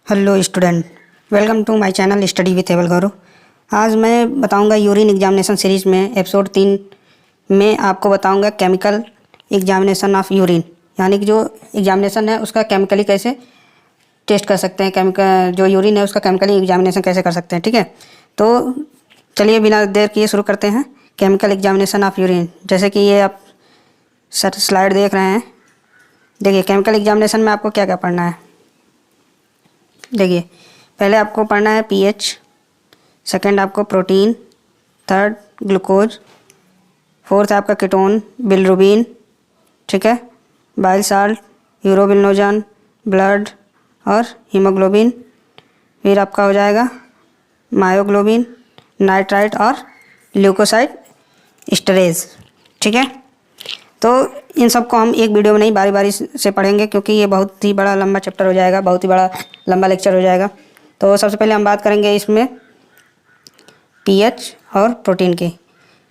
Hello student, welcome to my channel study with able Gaurav. आज मैं बताऊंगा यूरिन एग्जामिनेशन सीरीज़ में एपिसोड 3 में आपको बताऊंगा केमिकल एग्जामिनेशन ऑफ यूरिन, यानी कि जो एग्जामिनेशन है उसका केमिकली कैसे टेस्ट कर सकते हैं, केमिकल जो यूरिन है उसका केमिकली एग्जामिनेशन कैसे कर सकते हैं। ठीक है, तो चलिए बिना देर किए शुरू करते हैं केमिकल एग्जामिनेशन ऑफ यूरिन। जैसे कि ये आप स्लाइड देख रहे हैं, देखिए केमिकल एग्जामिनेशन में आपको क्या क्या पढ़ना है। देखिए पहले आपको पढ़ना है पीएच, सेकंड आपको प्रोटीन, थर्ड ग्लूकोज, फोर्थ आपका कीटोन बिलिरुबिन, ठीक है, बाइल साल्ट, यूरोबिलिनोजन, ब्लड और हीमोग्लोबिन। फिर आपका हो जाएगा मायोग्लोबिन, नाइट्राइट और ल्यूकोसाइड स्टरेज। ठीक है, तो इन सब को हम एक वीडियो में नहीं बारी बारी से पढ़ेंगे, क्योंकि ये बहुत ही बड़ा लंबा चैप्टर हो जाएगा, बहुत ही बड़ा लंबा लेक्चर हो जाएगा। तो सबसे पहले हम बात करेंगे इसमें पीएच और प्रोटीन की।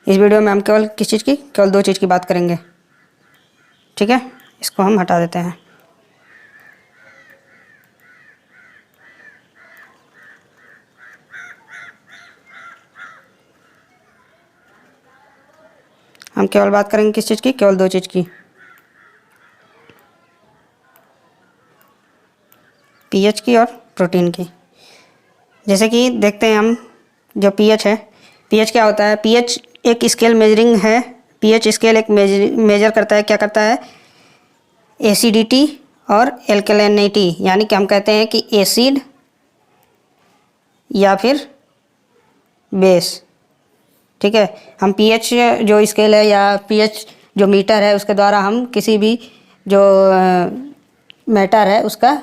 इस वीडियो में हम केवल किस चीज़ की, केवल दो चीज़ की बात करेंगे। ठीक है, इसको हम हटा देते हैं। हम केवल बात करेंगे किस चीज़ की, केवल दो चीज़ की, पीएच की और प्रोटीन की। जैसे कि देखते हैं हम, जो पीएच है, पीएच क्या होता है। पीएच एक स्केल मेजरिंग है। पीएच स्केल एक मेजर करता है, क्या करता है, एसिडिटी और एल्कलिनिटी, यानी कि हम कहते हैं कि एसिड या फिर बेस। ठीक है, हम पीएच जो स्केल है या पीएच जो मीटर है उसके द्वारा हम किसी भी जो मैटर है उसका,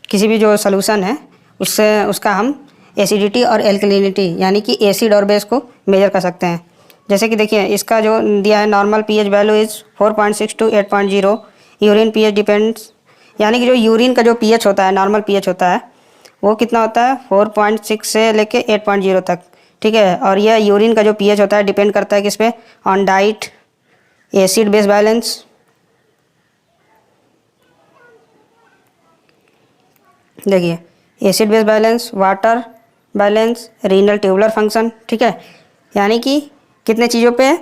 किसी भी जो सॉल्यूशन है उससे उसका हम एसिडिटी और एल्कलिनिटी यानी कि एसिड और बेस को मेजर कर सकते हैं। जैसे कि देखिए इसका जो दिया है, normal pH value is 4.6 to 8.0। Urine pH depends, यानी कि जो यूरिन का जो पीएच होता है, नॉर्मल पीएच होता है, वो कितना होता है 4.6 से लेके 8.0 तक। ठीक है, और यह यूरिन का जो पीएच होता है डिपेंड करता है किस पे, on diet, acid base balance, देखिए acid base balance, water balance, renal tubular function. ठीक है, यानी कि कितने चीज़ों पे,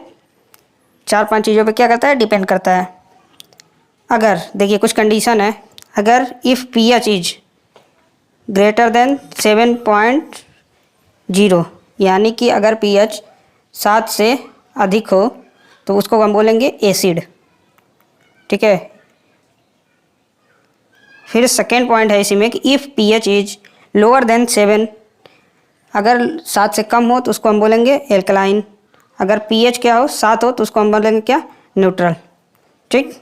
4-5 चीज़ों पे क्या करता है, डिपेंड करता है। अगर देखिए कुछ कंडीशन है, अगर if pH is greater than 7.0, यानी कि अगर पीएच 7 से अधिक हो तो उसको हम बोलेंगे एसिड। ठीक है, फिर सेकेंड पॉइंट है इसी में कि if pH is lower than 7, अगर 7 से कम हो तो उसको हम बोलेंगे एल्कलाइन। अगर पीएच क्या हो, 7 हो तो उसको हम बोलेंगे क्या, न्यूट्रल। ठीक,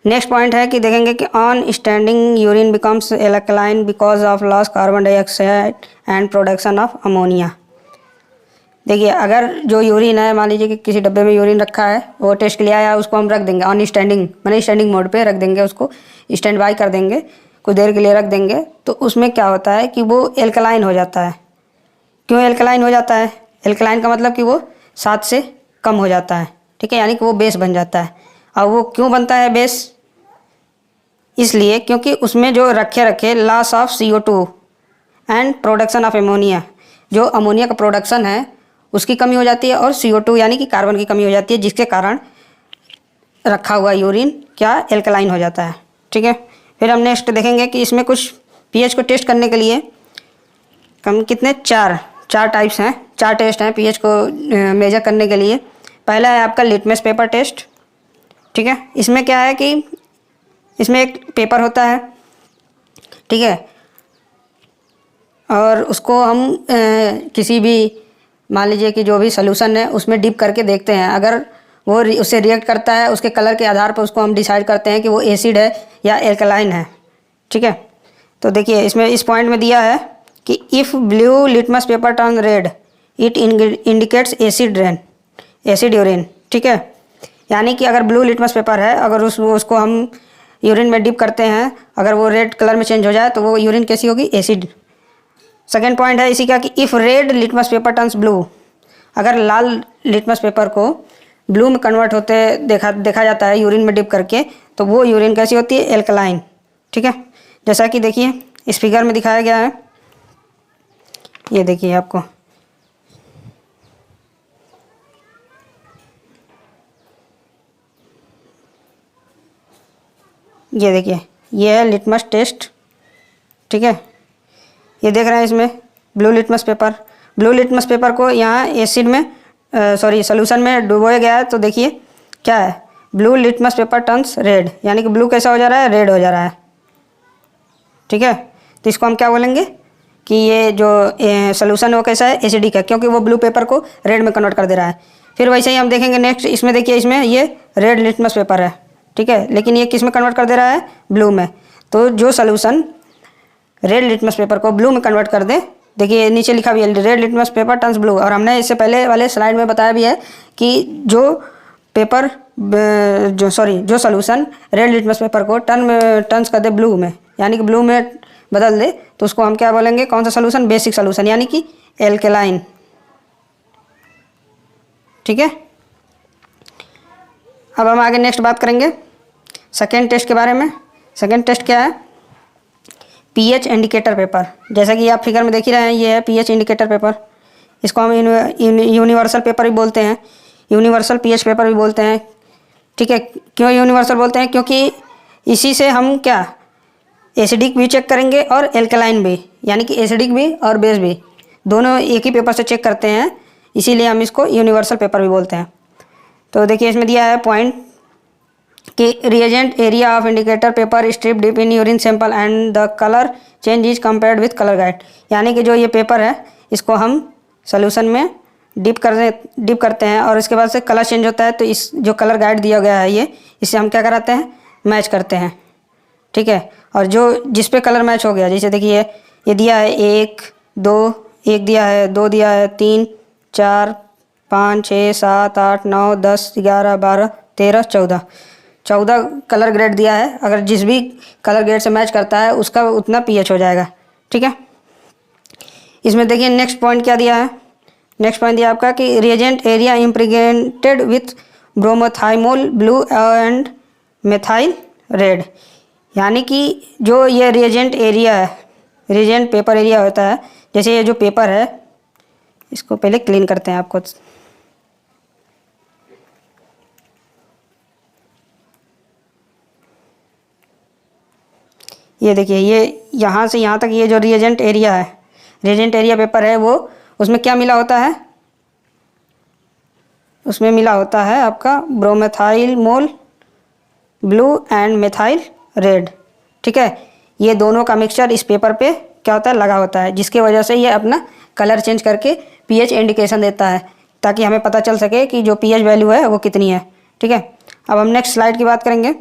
नेक्स्ट पॉइंट है कि देखेंगे कि on standing urine becomes alkaline because of loss carbon dioxide and production of ammonia. देखिए अगर जो यूरिन है, मान लीजिए कि किसी डब्बे में यूरिन रखा है, वो टेस्ट के लिए आया, उसको हम रख देंगे ऑन स्टैंडिंग, मैंने स्टैंडिंग मोड पे रख देंगे, उसको स्टैंड बाई कर देंगे, कुछ देर के लिए रख देंगे, तो उसमें क्या होता है कि वो एल्कलाइन हो जाता है। क्यों एल्कलाइन हो जाता है, एल्कलाइन का मतलब कि वो 7 से कम हो जाता है। ठीक है, यानी कि वो बेस बन जाता है। और वो क्यों बनता है बेस, इसलिए क्योंकि उसमें जो रखे loss of CO2 and production of ammonia, जो अमोनिया का प्रोडक्शन है उसकी कमी हो जाती है, और CO2 यानी कि कार्बन की कमी हो जाती है, जिसके कारण रखा हुआ यूरिन क्या, एल्कलाइन हो जाता है। ठीक है, फिर हम नेक्स्ट देखेंगे कि इसमें कुछ पीएच को टेस्ट करने के लिए कम कितने, चार टाइप्स हैं, 4 टेस्ट हैं पीएच को मेजर करने के लिए। पहला है आपका लिटमस पेपर टेस्ट। ठीक है, इसमें क्या है कि इसमें एक पेपर होता है, ठीक है, और उसको हम किसी भी, मान लीजिए कि जो भी सॉल्यूशन है उसमें डिप करके देखते हैं। अगर वो उससे रिएक्ट करता है, उसके कलर के आधार पर उसको हम डिसाइड करते हैं कि वो एसिड है या एल्कलाइन है। ठीक है, तो देखिए इसमें इस पॉइंट में दिया है कि if blue litmus paper turn read it indicates acid urine. ठीक है, यानी कि अगर ब्लू लिटमस पेपर है, अगर उसको हम यूरिन में डिप करते हैं, अगर वो रेड कलर में चेंज हो जाए तो वो यूरिन कैसी होगी, एसिड। सेकेंड पॉइंट है इसी का कि if red litmus paper turns blue, अगर लाल लिटमस पेपर को ब्लू में कन्वर्ट होते देखा जाता है यूरिन में डिप करके, तो वो यूरिन कैसी होती है, एल्कलाइन। ठीक है, जैसा कि देखिए इस फिगर में दिखाया गया है, ये देखिए आपको ये देखिए ये है लिटमस टेस्ट, ठीक है। ये देख रहे हैं इसमें blue litmus paper, blue litmus paper को यहाँ एसिड में सोल्यूशन में डुबोया गया है। तो देखिए क्या है, blue litmus paper turns red, यानी कि ब्लू कैसा हो जा रहा है, रेड हो जा रहा है, ठीक है। तो इसको हम क्या बोलेंगे कि ये जो सोल्यूशन है वो कैसा है, एसिडिक है, क्योंकि वो ब्लू पेपर को रेड में कन्वर्ट कर दे रहा है। फिर वैसे ही हम देखेंगे नेक्स्ट, इसमें देखिए इसमें ये रेड लिटमस पेपर है, ठीक है, लेकिन ये किस में कन्वर्ट कर दे रहा है, ब्लू में। तो जो सोल्यूशन रेड लिटमस पेपर को ब्लू में कन्वर्ट कर दे, देखिए नीचे लिखा भी है red litmus paper turns blue. और हमने इससे पहले वाले स्लाइड में बताया भी है कि जो पेपर जो सोल्यूशन रेड लिटमस पेपर को टर्न्स कर दे ब्लू में, यानी कि ब्लू में बदल दे, तो उसको हम क्या बोलेंगे, कौन सा सोल्यूशन, बेसिक सोल्यूशन, यानी कि एल्केलाइन, ठीक है। अब हम आगे नेक्स्ट बात करेंगे सेकेंड टेस्ट के बारे में। सेकेंड टेस्ट क्या है, पीएच इंडिकेटर पेपर। जैसा कि आप फिगर में देख ही रहे हैं, ये है पीएच इंडिकेटर पेपर। इसको हम यूनिवर्सल पेपर भी बोलते हैं, यूनिवर्सल पीएच पेपर भी बोलते हैं, ठीक है। क्यों यूनिवर्सल बोलते हैं, क्योंकि इसी से हम क्या एसिडिक भी चेक करेंगे और एल्कलाइन भी, यानी कि एसिडिक भी और बेस भी, दोनों एक ही पेपर से चेक करते हैं, इसीलिए हम इसको यूनिवर्सल पेपर भी बोलते हैं। तो देखिए इसमें दिया है पॉइंट कि reagent area of indicator paper strip dip in urine sample and the colour change is compared with colour guide. यानी कि जो ये पेपर है इसको हम सोल्यूशन में डिप करते हैं और इसके बाद से कलर चेंज होता है। तो इस जो कलर गाइड दिया गया है ये, इससे हम क्या कराते हैं, मैच करते हैं, ठीक है। और जो जिस पे कलर मैच हो गया, जैसे देखिए ये दिया है 1 2, 1 दिया है, 2 दिया है, 3 4 5 6 7 8 9 10 11 12 13 14 कलर ग्रेड दिया है। अगर जिस भी कलर ग्रेड से मैच करता है उसका उतना पीएच हो जाएगा, ठीक है। इसमें देखिए नेक्स्ट पॉइंट क्या दिया है, नेक्स्ट पॉइंट दिया आपका कि reagent area impregnated with bromothymol blue and methyl red. यानी कि जो ये रिएजेंट एरिया है, रिएजेंट पेपर एरिया होता है, जैसे ये जो पेपर है इसको पहले क्लीन करते हैं आपको। ये देखिए ये यहाँ से यहाँ तक ये जो रिएजेंट एरिया है, रिएजेंट एरिया पेपर है, वो उसमें क्या मिला होता है, उसमें मिला होता है आपका ब्रोमेथाइल मोल ब्लू एंड मेथाइल रेड, ठीक है। ये दोनों का मिक्सचर इस पेपर पे क्या होता है, लगा होता है, जिसकी वजह से ये अपना कलर चेंज करके पीएच इंडिकेशन देता है, ताकि हमें पता चल सके कि जो पीएच वैल्यू है वो कितनी है, ठीक है। अब हम नेक्स्ट स्लाइड की बात करेंगे,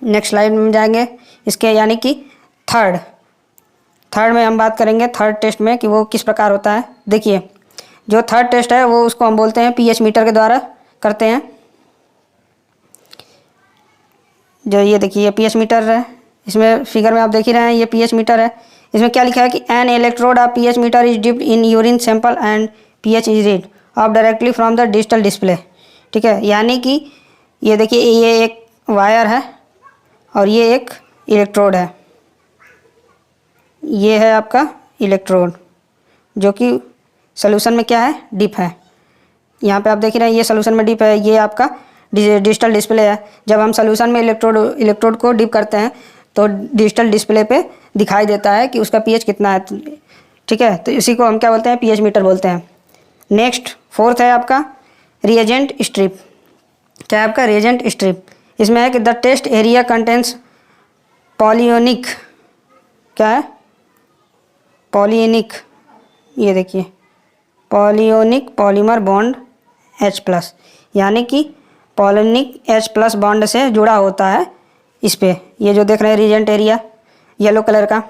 नेक्स्ट स्लाइड में जाएंगे इसके, यानी कि थर्ड में हम बात करेंगे थर्ड टेस्ट में कि वो किस प्रकार होता है। देखिए जो थर्ड टेस्ट है वो उसको हम बोलते हैं पीएच मीटर के द्वारा करते हैं। जो ये देखिए ये पीएच मीटर है, इसमें फिगर में आप देख ही रहे हैं, ये पीएच मीटर है। इसमें क्या लिखा है कि N electrode of pH meter is dipped in urine sample and pH is read of directly from the digital display, ठीक है। यानी कि ये देखिए ये एक वायर है और ये एक इलेक्ट्रोड है, ये है आपका इलेक्ट्रोड जो कि सोल्यूशन में क्या है, डिप है। यहाँ पे आप देख रहे हैं ये सोल्यूशन में डिप है, ये आपका डिजिटल डिस्प्ले है। जब हम सोल्यूशन में इलेक्ट्रोड को डिप करते हैं तो डिजिटल डिस्प्ले पे दिखाई देता है कि उसका पीएच कितना है, ठीक है। तो इसी को हम क्या बोलते हैं, पीएच मीटर बोलते हैं। नेक्स्ट फोर्थ है आपका रिएजेंट स्ट्रिप। क्या है आपका, रिएजेंट स्ट्रिप। इसमें है कि द टेस्ट एरिया कंटेंस पॉलियोनिक, क्या है, पॉलियोनिक, ये देखिए पॉलियोनिक पॉलीमर बॉन्ड H+, यानी कि पॉलियोनिक H+ बॉन्ड से जुड़ा होता है। इस पे ये जो देख रहे हैं रिएजेंट एरिया येलो कलर का,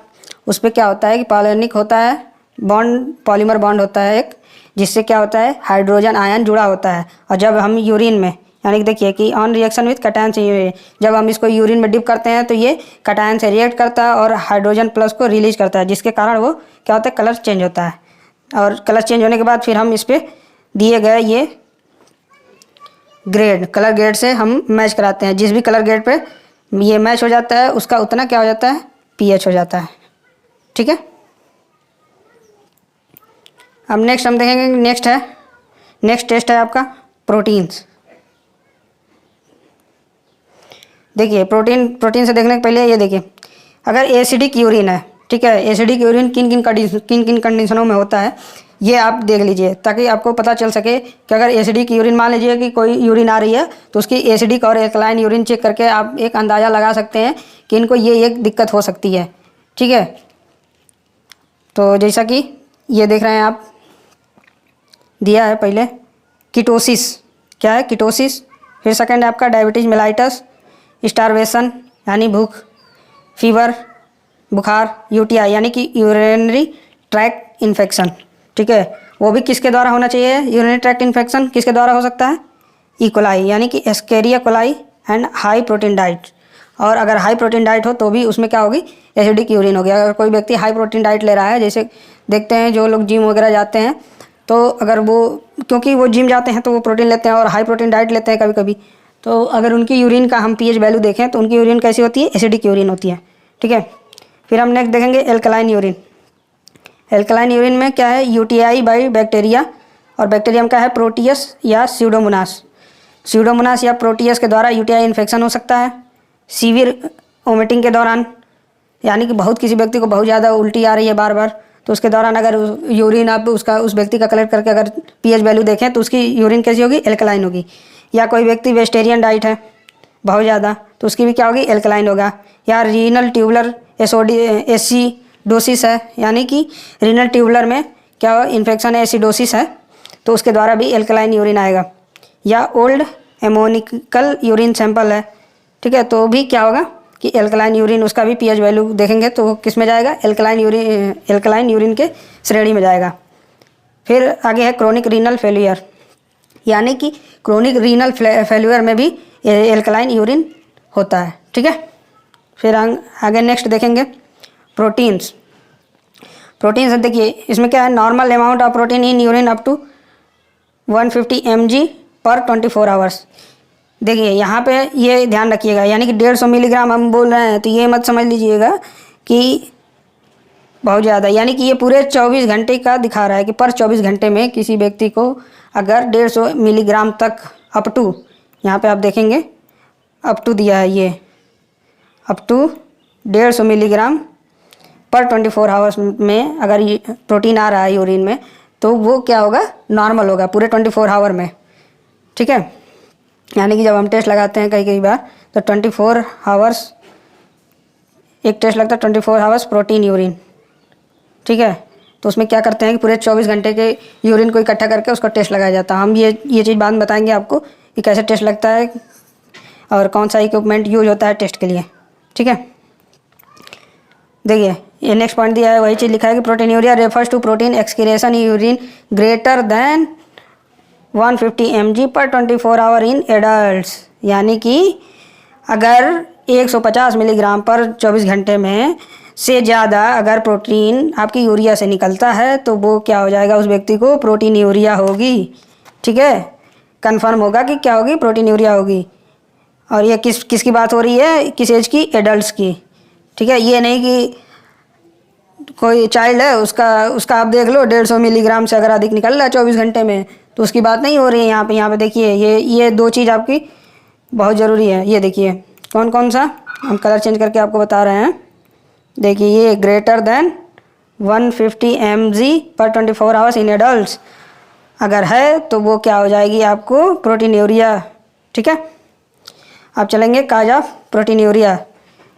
उस पर क्या होता है कि पॉलियोनिक होता है बॉन्ड, पॉलीमर बॉन्ड होता है एक, जिससे क्या होता है हाइड्रोजन आयन जुड़ा होता है। और जब हम यूरिन में, यानी कि देखिए कि ऑन रिएक्शन विथ कटायन से, जब हम इसको यूरिन में डिप करते हैं तो ये कटायन से रिएक्ट करता है और हाइड्रोजन प्लस को रिलीज करता है, जिसके कारण वो क्या होता है, कलर चेंज होता है। और कलर चेंज होने के बाद फिर हम इस पर दिए गए ये ग्रेड, कलर ग्रेड से हम मैच कराते हैं। जिस भी कलर ग्रेड पे ये मैच हो जाता है उसका उतना क्या हो जाता है, पीएच हो जाता है। ठीक है, अब नेक्स्ट हम देखेंगे, नेक्स्ट टेस्ट है आपका प्रोटीन्स। देखिए प्रोटीन से देखने के पहले ये देखिए, अगर एसिडिक यूरिन है, ठीक है, एसिडिक यूरिन किन किन कंडीशनों में होता है ये आप देख लीजिए, ताकि आपको पता चल सके कि अगर एसिडिक यूरिन, मान लीजिए कि कोई यूरिन आ रही है तो उसकी एसिडिक और एल्कलाइन यूरिन चेक करके आप एक अंदाज़ा लगा सकते हैं कि इनको ये एक दिक्कत हो सकती है। ठीक है, तो जैसा कि ये देख रहे हैं आप, दिया है पहले कीटोसिस, क्या है कीटोसिस, फिर सेकंड है आपका डायबिटीज मेलाइटस, स्टारवेशन यानी भूख, फीवर बुखार, यूटीआई यानी कि यूरिनरी ट्रैक्ट इन्फेक्शन। ठीक है, वो भी किसके द्वारा होना चाहिए, यूरिनरी ट्रैक्ट इन्फेक्शन किसके द्वारा हो सकता है, इकोलाई यानी कि एस्केरिया coli and high protein diet. और अगर हाई प्रोटीन डाइट हो तो भी उसमें क्या होगी, एसिडिक यूरिन हो गया। अगर कोई व्यक्ति हाई प्रोटीन डाइट ले रहा है, जैसे देखते हैं जो लोग जिम वगैरह जाते हैं, तो अगर वो, क्योंकि वो जिम जाते हैं तो वो प्रोटीन लेते हैं और हाई प्रोटीन डाइट लेते हैं कभी कभी, तो अगर उनकी यूरिन का हम पीएच वैल्यू देखें तो उनकी यूरिन कैसी होती है, एसिडिक यूरिन होती है। ठीक है, फिर हम नेक्स्ट देखेंगे एल्कलाइन यूरिन। एल्कलाइन यूरिन में क्या है, यूटीआई बाई बैक्टीरिया, और बैक्टीरियम का है प्रोटियस या स्यूडोमोनास या प्रोटियस के द्वारा यूटीआई इन्फेक्शन हो सकता है। सीवियर वोमिटिंग के दौरान, यानी कि बहुत किसी व्यक्ति को बहुत ज़्यादा उल्टी आ रही है बार बार, तो उसके दौरान अगर यूरिन आप उस व्यक्ति का कलेक्ट करके अगर पीएच वैल्यू देखें तो उसकी यूरिन कैसी होगी, एल्कलाइन होगी। या कोई व्यक्ति वेजिटेरियन डाइट है बहुत ज़्यादा, तो उसकी भी क्या होगी, एल्कलाइन होगा। या रीनल ट्यूबुलर एसिडोसिस है, यानी कि रीनल ट्यूबुलर में क्या इन्फेक्शन है, एसिडोसिस है, तो उसके द्वारा भी एल्कलाइन यूरिन आएगा। या ओल्ड एमोनिकल यूरिन सैंपल है, ठीक है, तो भी क्या होगा कि एल्कलाइन यूरिन, उसका भी पीएच वैल्यू देखेंगे तो किस में जाएगा, एल्कलाइन यूरिन के श्रेणी में जाएगा। फिर आगे है क्रोनिक रीनल फेल्यूर, यानी कि क्रोनिक रीनल फेल्यूर में भी एल्कलाइन यूरिन होता है। ठीक है, फिर आगे नेक्स्ट देखेंगे प्रोटीन्स। देखिए इसमें क्या है, normal amount of protein in urine up to 150 mg पर 24 आवर्स। देखिए यहाँ पे ये ध्यान रखिएगा, यानी कि 150 मिलीग्राम हम बोल रहे हैं, तो ये मत समझ लीजिएगा कि बहुत ज़्यादा, यानी कि ये पूरे 24 घंटे का दिखा रहा है कि पर 24 घंटे में किसी व्यक्ति को अगर 150 मिलीग्राम तक अप टू, यहाँ पे आप देखेंगे अप टू दिया है, ये अप टू 150 मिलीग्राम पर 24 आवर्स में अगर ये प्रोटीन आ रहा है यूरिन में, तो वो क्या होगा, नॉर्मल होगा पूरे 24 आवर में। ठीक है, यानी कि जब हम टेस्ट लगाते हैं कई बार तो 24 आवर्स, एक टेस्ट लगता है 24 आवर्स प्रोटीन यूरिन। ठीक है, तो उसमें क्या करते हैं कि पूरे 24 घंटे के यूरिन को इकट्ठा करके उसका टेस्ट लगाया जाता है। हम ये चीज़ बाद में बताएंगे आपको कि कैसे टेस्ट लगता है और कौन सा इक्विपमेंट यूज होता है टेस्ट के लिए। ठीक है, देखिए ये नेक्स्ट पॉइंट दिया है, वही चीज़ लिखा है कि proteinuria refers to protein excretion urine greater than 150 mg पर 24 आवर इन एडल्ट्स, यानी कि अगर 150 मिलीग्राम पर 24 घंटे में से ज़्यादा अगर प्रोटीन आपकी यूरिया से निकलता है तो वो क्या हो जाएगा, उस व्यक्ति को प्रोटीन यूरिया होगी। ठीक है, कंफर्म होगा कि क्या होगी, प्रोटीन यूरिया होगी। और ये किसकी बात हो रही है, किस एज की, एडल्ट्स की। ठीक है, ये नहीं कि कोई चाइल्ड है उसका आप देख लो 150 मिलीग्राम से अगर अधिक निकल रहा है 24 घंटे में, तो उसकी बात नहीं हो रही है यहाँ पे देखिए ये दो चीज़ आपकी बहुत ज़रूरी है। ये देखिए कौन कौन सा, हम कलर चेंज करके आपको बता रहे हैं। देखिए ये ग्रेटर देन 150 mg पर 24 आवर्स इन एडल्ट्स अगर है तो वो क्या हो जाएगी, आपको प्रोटीन यूरिया। ठीक है, आप चलेंगे काज ऑफ प्रोटीन यूरिया,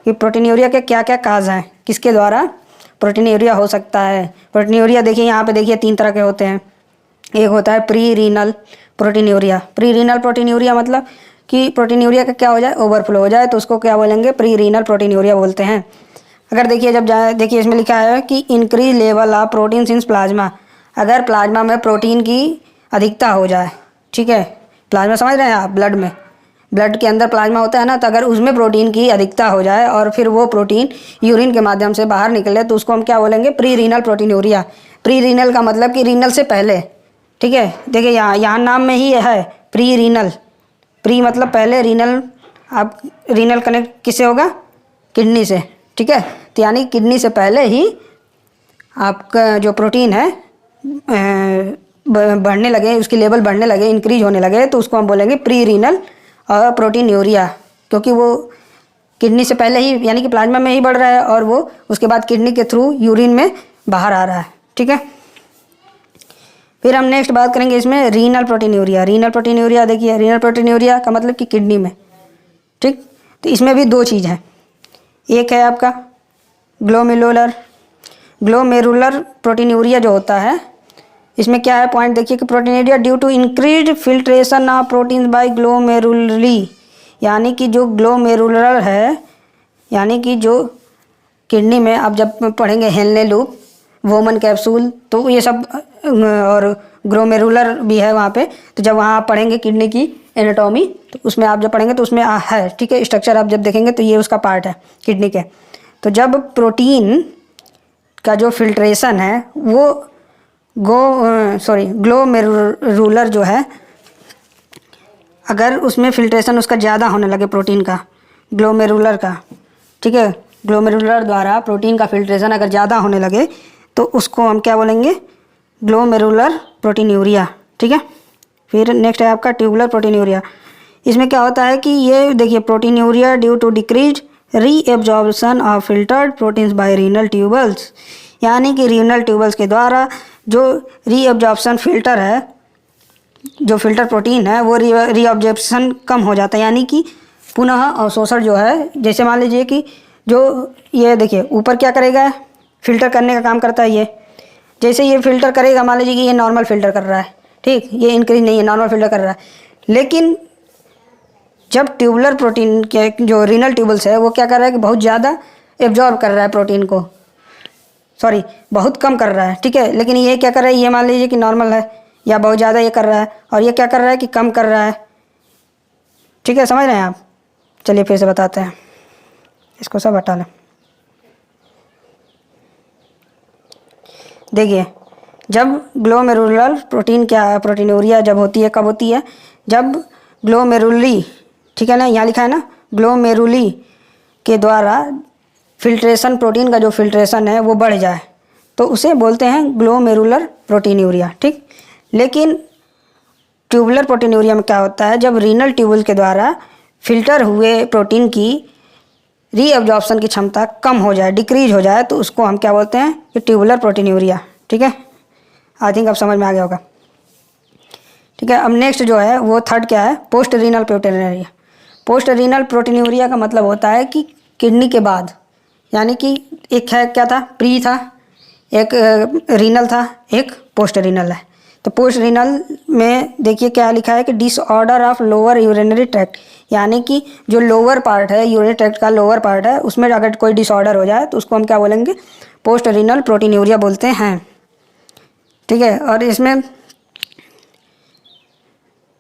कि प्रोटीन यूरिया के क्या क्या काज हैं, किसके द्वारा प्रोटीन यूरिया हो सकता है। प्रोटीन यूरिया देखिए यहाँ पे देखिए 3 तरह के होते हैं। एक होता है pre renal protein urea. Pre renal protein urea मतलब कि प्रोटीन यूरिया का क्या हो जाए, ओवरफ्लो हो जाए, तो उसको क्या बोलेंगे, प्री रीनल प्रोटीन यूरिया बोलते हैं। अगर देखिए देखिए इसमें लिखा है कि increase level of protein in plasma, अगर प्लाज्मा में प्रोटीन की अधिकता हो जाए। ठीक है, प्लाज्मा समझ रहे हैं आप, ब्लड के अंदर प्लाज्मा होता है ना, तो अगर उसमें प्रोटीन की अधिकता हो जाए और फिर वो प्रोटीन यूरिन के माध्यम से बाहर निकले तो उसको हम क्या बोलेंगे, pre renal protein urea. Pre renal का मतलब कि रीनल से पहले। ठीक है, देखिए यहाँ नाम में ही है प्री रीनल, प्री मतलब पहले, रीनल आप रीनल कनेक्ट किससे होगा, किडनी से। ठीक है। तो यानी किडनी से पहले ही आपका जो प्रोटीन है बढ़ने लगे, उसकी लेवल बढ़ने लगे, इंक्रीज होने लगे, तो उसको हम बोलेंगे प्री रीनल और प्रोटीनयूरिया, क्योंकि वो किडनी से पहले ही यानी कि प्लाज्मा में ही बढ़ रहा है और वो उसके बाद किडनी के थ्रू यूरिन में बाहर आ रहा है, ठीक है। फिर हम नेक्स्ट बात करेंगे इसमें रीनल प्रोटीनयूरिया। रीनल प्रोटीनयूरिया देखिए, रीनल प्रोटीनयूरिया का मतलब कि किडनी में, ठीक। तो इसमें भी दो चीज़ है, एक है आपका ग्लोमेरुलर प्रोटीनयूरिया जो होता है, इसमें क्या है पॉइंट देखिए कि proteinuria due to increased filtration of proteins by glomeruli, यानी कि जो ग्लोमेरुलर है, यानी कि जो किडनी में आप जब पढ़ेंगे हेनले लूप, वोमन कैप्सूल, तो ये सब और ग्लोमेरुलर भी है वहाँ पे। तो जब वहाँ आप पढ़ेंगे किडनी की एनाटॉमी, तो उसमें आप जब पढ़ेंगे तो उसमें है, ठीक है, स्ट्रक्चर आप जब देखेंगे तो ये उसका पार्ट है किडनी के। तो जब प्रोटीन का जो फिल्ट्रेशन है वो ग्लोमेरुलर जो है, अगर उसमें फिल्ट्रेशन उसका ज़्यादा होने लगे प्रोटीन का, ग्लोमेरुलर का, ठीक है, ग्लोमेरुलर द्वारा प्रोटीन का फिल्ट्रेशन अगर ज़्यादा होने लगे तो उसको हम क्या बोलेंगे, ग्लोमेरुलर प्रोटीनयूरिया, ठीक है। फिर नेक्स्ट है आपका ट्यूबुलर प्रोटीनयूरिया। इसमें क्या होता है कि ये देखिए proteinuria due to decrease reabsorption of filtered proteins by renal tubules, यानी कि रीनल ट्यूबल्स के द्वारा जो रीअब्जॉर्प्शन फिल्टर है, जो फिल्टर प्रोटीन है वो रीअब्जॉर्प्शन कम हो जाता है, यानी कि पुनः अवशोषण जो है, जैसे मान लीजिए कि जो ये देखिए ऊपर क्या करेगा, फिल्टर करने का काम करता है ये, जैसे ये फिल्टर करेगा, मान लीजिए कि ये नॉर्मल फिल्टर कर रहा है, ठीक, ये इंक्रीज नहीं है, नॉर्मल फिल्टर कर रहा है, लेकिन जब ट्यूबुलर प्रोटीन के जो रीनल ट्यूबल्स है वो क्या कर रहा है कि बहुत ज़्यादा एब्जॉर्ब कर रहा है प्रोटीन को, सॉरी बहुत कम कर रहा है, ठीक है, लेकिन ये क्या कर रहा है, ये मान लीजिए कि नॉर्मल है या बहुत ज़्यादा ये कर रहा है, और ये क्या कर रहा है कि कम कर रहा है, ठीक है, समझ रहे हैं आप। चलिए फिर से बताते हैं, इसको सब हटा लें। देखिए जब ग्लोमेरुलर प्रोटीन क्या प्रोटीनयूरिया जब होती है, कब होती है, जब ग्लोमेरुली, ठीक है ना, यहाँ लिखा है ना, ग्लोमेरुली के द्वारा फिल्ट्रेशन, प्रोटीन का जो फिल्ट्रेशन है वो बढ़ जाए, तो उसे बोलते हैं ग्लोमेरुलर प्रोटीनयूरिया, ठीक। लेकिन ट्यूबुलर प्रोटीनयूरिया में क्या होता है, जब रीनल ट्यूबुल के द्वारा फिल्टर हुए प्रोटीन की रीअब्जॉर्प्शन की क्षमता कम हो जाए, डिक्रीज हो जाए, तो उसको हम क्या बोलते हैं कि ट्यूबुलर प्रोटीनयूरिया, ठीक है। आई थिंक अब समझ में आ गया होगा, ठीक है। अब नेक्स्ट जो है वो थर्ड क्या है, पोस्ट रीनल प्रोटीनयूरिया। पोस्ट रीनल प्रोटीनयूरिया का मतलब होता है कि किडनी के बाद, यानी कि एक है क्या था, प्री था, एक रीनल था, एक पोस्ट रीनल है। तो पोस्ट रीनल में देखिए क्या लिखा है कि disorder of lower urinary tract, यानी कि जो लोअर पार्ट है, यूरिनरी ट्रैक्ट का लोअर पार्ट है, उसमें अगर कोई डिसऑर्डर हो जाए तो उसको हम क्या बोलेंगे, पोस्ट रीनल प्रोटीनयूरिया बोलते हैं, ठीक है। और इसमें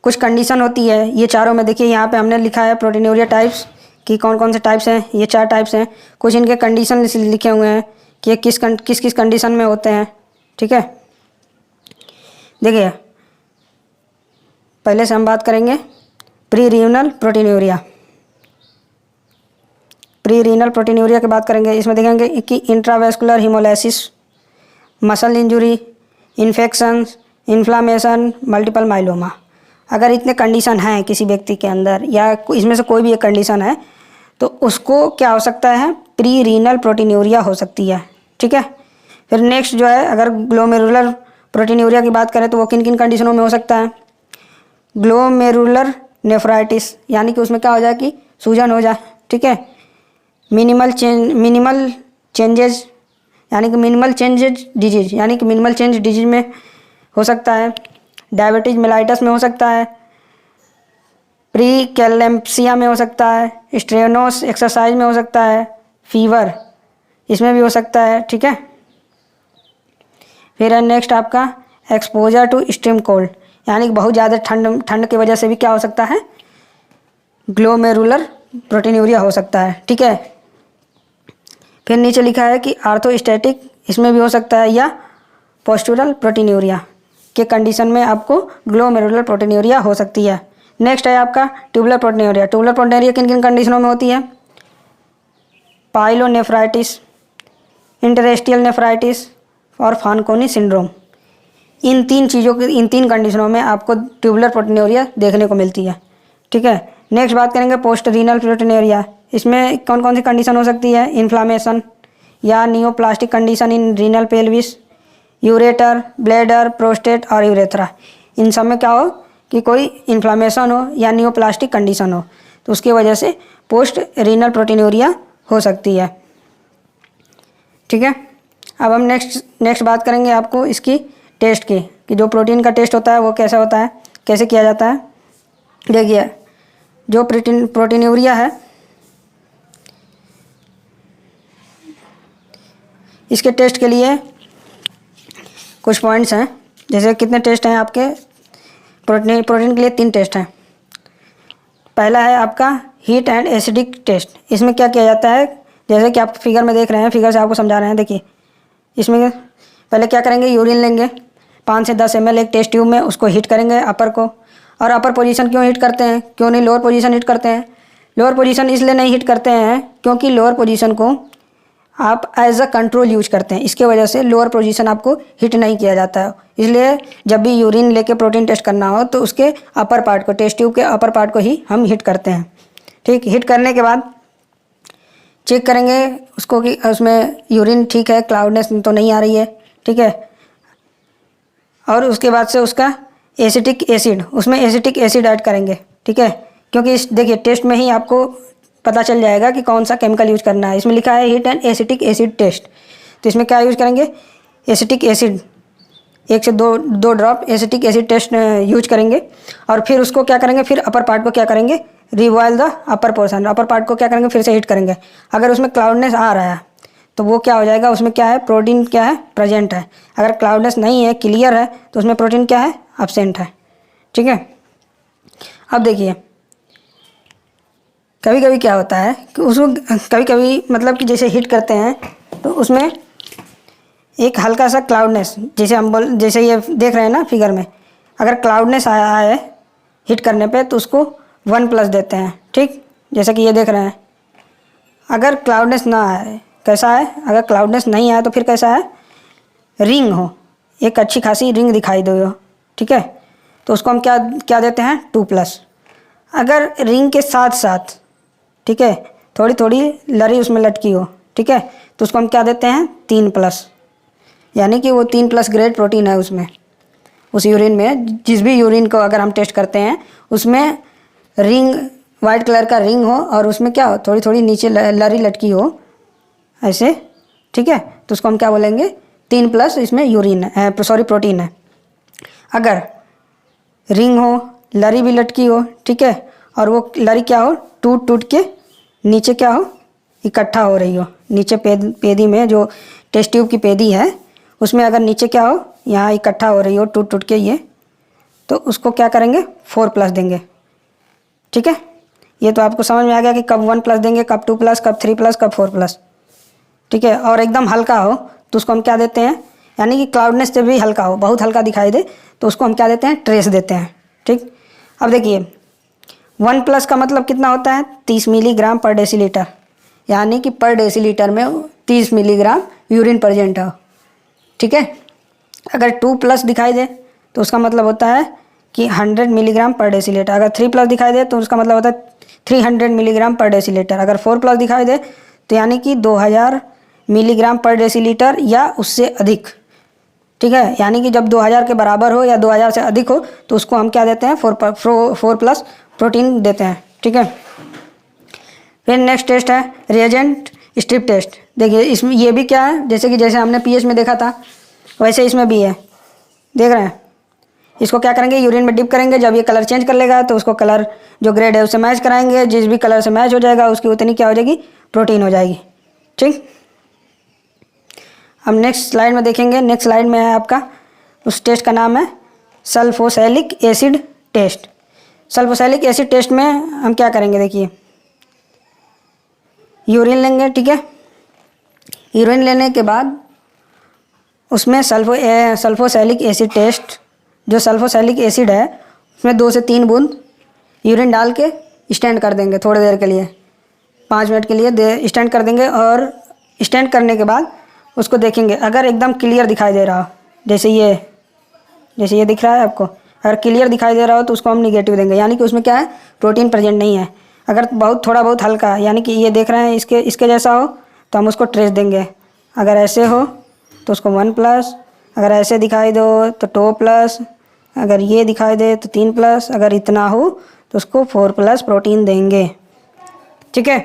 कुछ कंडीशन होती है, ये चारों में देखिए यहाँ पे हमने लिखा है प्रोटीनयूरिया टाइप्स कि कौन कौन से टाइप्स हैं, ये 4 टाइप्स हैं। कुछ इनके कंडीशन लिखे हुए हैं कि ये किस किस कंडीशन में होते हैं, ठीक है। देखिए पहले से हम बात करेंगे pre renal proteinuria. Pre renal proteinuria की बात करेंगे, इसमें देखेंगे कि intravascular haemolysis, muscle injury, infection, inflammation, multiple myeloma, अगर इतने कंडीशन हैं किसी व्यक्ति के अंदर या इसमें से कोई भी एक कंडीशन है तो उसको क्या हो सकता है, प्री रीनल प्रोटीनयूरिया हो सकती है, ठीक है। फिर नेक्स्ट जो है, अगर ग्लोमेरुलर प्रोटीनयूरिया की बात करें तो वो किन किन कंडीशनों में हो सकता है, ग्लोमेरुलर नेफ्राइटिस, यानी कि उसमें क्या हो जाए कि सूजन हो जाए, ठीक है। मिनिमल चेंजेज, यानी कि मिनिमल चेंजेज डिजीज, यानी कि मिनिमल चेंज डिजीज में हो सकता है। डायबिटीज मेलाइटस में हो सकता है, प्री कैलेम्पसिया में हो सकता है, स्ट्रेनोस एक्सरसाइज में हो सकता है, फीवर इसमें भी हो सकता है, ठीक है। फिर है नेक्स्ट आपका एक्सपोजर टू एक्सट्रीम कोल्ड, यानी कि बहुत ज़्यादा ठंड की वजह से भी क्या हो सकता है, ग्लोमेरुलर प्रोटीनयूरिया हो सकता है, ठीक है। फिर नीचे लिखा है कि आर्थोस्टैटिक, इसमें भी हो सकता है, या पोस्टुरल प्रोटीनयूरिया के कंडीशन में आपको ग्लोमेरुलर प्रोटीनयूरिया हो सकती है। नेक्स्ट है आपका ट्यूबुलर प्रोटीनयूरिया। ट्यूबुलर प्रोटीनयूरिया किन किन कंडीशनों में होती है, पाइलोनेफ्राइटिस, इंटरेस्टियल नेफ्राइटिस और फानकोनी सिंड्रोम। इन तीन कंडीशनों में आपको ट्यूबुलर प्रोटीनूरिया देखने को मिलती है। ठीक है, नेक्स्ट बात करेंगे पोस्ट रीनल प्रोटीनूरिया। इसमें कौन कौन सी कंडीशन हो सकती है? इन्फ्लामेशन या neoplastic condition in renal pelvis, ureter, bladder, prostate और यूरेथ्रा। इन सब में क्या हो कि कोई इन्फ्लामेशन हो या नियोप्लास्टिक कंडीशन हो, तो उसकी वजह से पोस्ट रीनल प्रोटीनूरिया हो सकती है। ठीक है, अब हम नेक्स्ट बात करेंगे आपको इसकी टेस्ट की, कि जो प्रोटीन का टेस्ट होता है वो कैसा होता है, कैसे किया जाता है। देखिए, जो प्रोटीनूरिया है, इसके टेस्ट के लिए कुछ पॉइंट्स हैं। जैसे कितने टेस्ट हैं आपके प्रोटीन के लिए? 3 टेस्ट हैं। पहला है आपका हीट एंड एसिडिक टेस्ट। इसमें क्या किया जाता है, जैसे कि आप फिगर में देख रहे हैं, फिगर से आपको समझा रहे हैं। देखिए, इसमें पहले क्या करेंगे, यूरिन लेंगे 5 से 10 ml एक टेस्ट ट्यूब में, उसको हीट करेंगे अपर को। और अपर पोजीशन क्यों हीट करते हैं, क्यों नहीं लोअर पोजीशन हीट करते हैं? लोअर पोजीशन इसलिए नहीं हीट करते हैं क्योंकि लोअर पोजीशन को आप एज अ कंट्रोल यूज करते हैं, इसके वजह से लोअर पोजीशन आपको हीट नहीं किया जाता है। इसलिए जब भी यूरिन लेके प्रोटीन टेस्ट करना हो तो उसके अपर पार्ट को, टेस्ट ट्यूब के अपर पार्ट को ही हम हीट करते हैं। ठीक, हीट करने के बाद चेक करेंगे उसको कि उसमें यूरिन ठीक है, क्लाउडनेस तो नहीं आ रही है। ठीक है, और उसके बाद से उसका एसिटिक एसिड, उसमें एसिटिक एसिड ऐड करेंगे। ठीक है, क्योंकि इस देखिए टेस्ट में ही आपको पता चल जाएगा कि कौन सा केमिकल यूज करना है। इसमें लिखा है heat and acetic acid test, तो इसमें क्या यूज करेंगे, एसिटिक एसिड, 1 से 2 drop acetic acid test use करेंगे। और फिर उसको क्या करेंगे, फिर अपर पार्ट को क्या करेंगे, reboil the upper portion, upper part को क्या करेंगे, फिर से हीट करेंगे। अगर उसमें क्लाउडनेस आ रहा है तो वो क्या हो जाएगा, उसमें क्या है, प्रोटीन क्या है, प्रेजेंट है। अगर क्लाउडनेस नहीं है, क्लियर है, तो उसमें प्रोटीन क्या है, एब्सेंट है। ठीक है, अब देखिए कभी कभी क्या होता है कि उसको कभी कभी मतलब कि जैसे हीट करते हैं तो उसमें एक हल्का सा क्लाउडनेस, जैसे ये देख रहे हैं ना फिगर में, अगर क्लाउडनेस आया है हीट करने पे तो उसको 1+ देते हैं। ठीक, जैसा कि ये देख रहे हैं। अगर क्लाउडनेस ना आए, कैसा है, अगर क्लाउडनेस नहीं आया तो फिर कैसा है, रिंग हो, एक अच्छी खासी रिंग दिखाई दे हो। ठीक है, तो उसको हम क्या देते हैं, 2+। अगर रिंग के साथ साथ, ठीक है, थोड़ी थोड़ी लरी उसमें लटकी हो, ठीक है, तो उसको हम क्या देते हैं, 3+। यानी कि वो 3+ ग्रेड प्रोटीन है उसमें, उस यूरिन में। जिस भी यूरिन को अगर हम टेस्ट करते हैं उसमें रिंग, वाइट कलर का रिंग हो और उसमें क्या हो, थोड़ी थोड़ी नीचे लरी लटकी हो ऐसे। ठीक है, तो उसको हम क्या बोलेंगे, 3+ इसमें यूरिन है, प्रोटीन है। अगर रिंग हो, लरी भी लटकी हो, ठीक है, और वो लरी क्या हो, टूट टूट के नीचे क्या हो, इकट्ठा हो रही हो, नीचे पेदी में जो टेस्ट ट्यूब की पेदी है उसमें अगर नीचे क्या हो, यहाँ इकट्ठा हो रही हो टूट टूट के ये, तो उसको क्या करेंगे, 4+ देंगे। ठीक है, ये तो आपको समझ में आ गया कि कब 1+ देंगे, कब 2+, कब 3+, कब 4+। ठीक है, और एकदम हल्का हो तो उसको हम क्या देते हैं, यानी कि क्लाउडनेस से भी हल्का हो, बहुत हल्का दिखाई दे तो उसको हम क्या देते हैं, ट्रेस देते हैं। ठीक, अब देखिए 1+ का मतलब कितना होता है, 30 मिलीग्राम पर डेसीलीटर, यानी कि पर डेसीलीटर में 30 मिलीग्राम यूरिन प्रेजेंट हो। ठीक है, अगर 2+ दिखाई दे तो उसका मतलब होता है कि 100 मिलीग्राम पर डेसीलीटर। अगर 3+ दिखाई दे तो उसका मतलब होता है 300 मिलीग्राम पर डेसीलीटर। अगर 4+ दिखाई दे तो यानी कि 2000 मिलीग्राम पर डेसीलीटर या उससे अधिक। ठीक है, यानी कि जब 2000 के बराबर हो या 2000 से अधिक हो तो उसको हम क्या देते हैं, 4+ प्रोटीन देते हैं। ठीक है, फिर नेक्स्ट टेस्ट है रिएजेंट स्ट्रिप टेस्ट। देखिए इसमें ये भी क्या है, जैसे हमने पीएच में देखा था वैसे इसमें भी है, देख रहे हैं। इसको क्या करेंगे, यूरिन में डिप करेंगे, जब ये कलर चेंज कर लेगा तो उसको कलर जो ग्रेड है उससे मैच कराएंगे, जिस भी कलर से मैच हो जाएगा उसकी उतनी क्या हो जाएगी, प्रोटीन हो जाएगी। ठीक, अब नेक्स्ट स्लाइड में देखेंगे। नेक्स्ट स्लाइड में है आपका, उस टेस्ट का नाम है सल्फोसैलिक एसिड टेस्ट। सल्फोसैलिक एसिड टेस्ट में हम क्या करेंगे, देखिए यूरिन लेंगे। ठीक है, यूरिन लेने के बाद उसमें सल्फोसैलिक एसिड टेस्ट, जो सल्फोसैलिक एसिड है उसमें 2 से 3 बूंद यूरिन डाल के स्टैंड कर देंगे थोड़ी देर के लिए। 5 मिनट के लिए स्टैंड कर देंगे और स्टैंड करने के बाद उसको देखेंगे। अगर एकदम क्लियर दिखाई दे रहा हो, जैसे ये दिख रहा है आपको, अगर क्लियर दिखाई दे रहा हो तो उसको हम निगेटिव देंगे, यानी कि उसमें क्या है, प्रोटीन प्रेजेंट नहीं है। अगर थोड़ा बहुत हल्का है, यानी कि ये देख रहे हैं इसके जैसा हो, तो हम उसको ट्रेस देंगे। अगर ऐसे हो तो उसको 1+, अगर ऐसे दिखाई दो तो 2+, अगर ये दिखाई दे तो 3+, अगर इतना हो तो उसको 4+ प्रोटीन देंगे। ठीक है,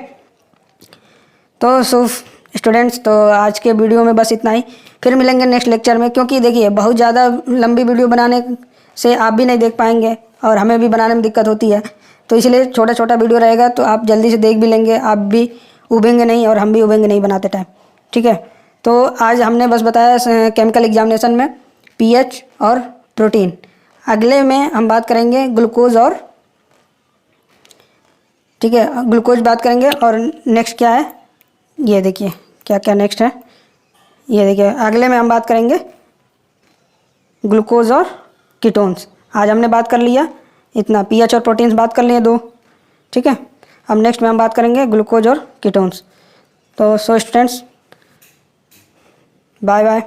तो स्टूडेंट्स, तो आज के वीडियो में बस इतना ही। फिर मिलेंगे नेक्स्ट लेक्चर में, क्योंकि देखिए बहुत ज़्यादा लंबी वीडियो बनाने से आप भी नहीं देख पाएंगे और हमें भी बनाने में दिक्कत होती है, तो इसलिए छोटा छोटा वीडियो रहेगा तो आप जल्दी से देख भी लेंगे, आप भी उबेंगे नहीं और हम भी उबेंगे नहीं बनाते टाइम। ठीक है, तो आज हमने बस बताया केमिकल एग्जामिनेशन में pH और प्रोटीन। अगले में हम बात करेंगे ग्लूकोज और, ठीक है, ग्लूकोज बात करेंगे। और नेक्स्ट क्या है, ये देखिए क्या क्या नेक्स्ट है, ये देखिए अगले में हम बात करेंगे ग्लूकोज और कीटोन्स। आज हमने बात कर लिया इतना, pH और प्रोटीन्स बात कर लिए 2। ठीक है, अब नेक्स्ट में हम बात करेंगे ग्लूकोज और कीटोन्स। तो स्टूडेंट्स, बाय बाय।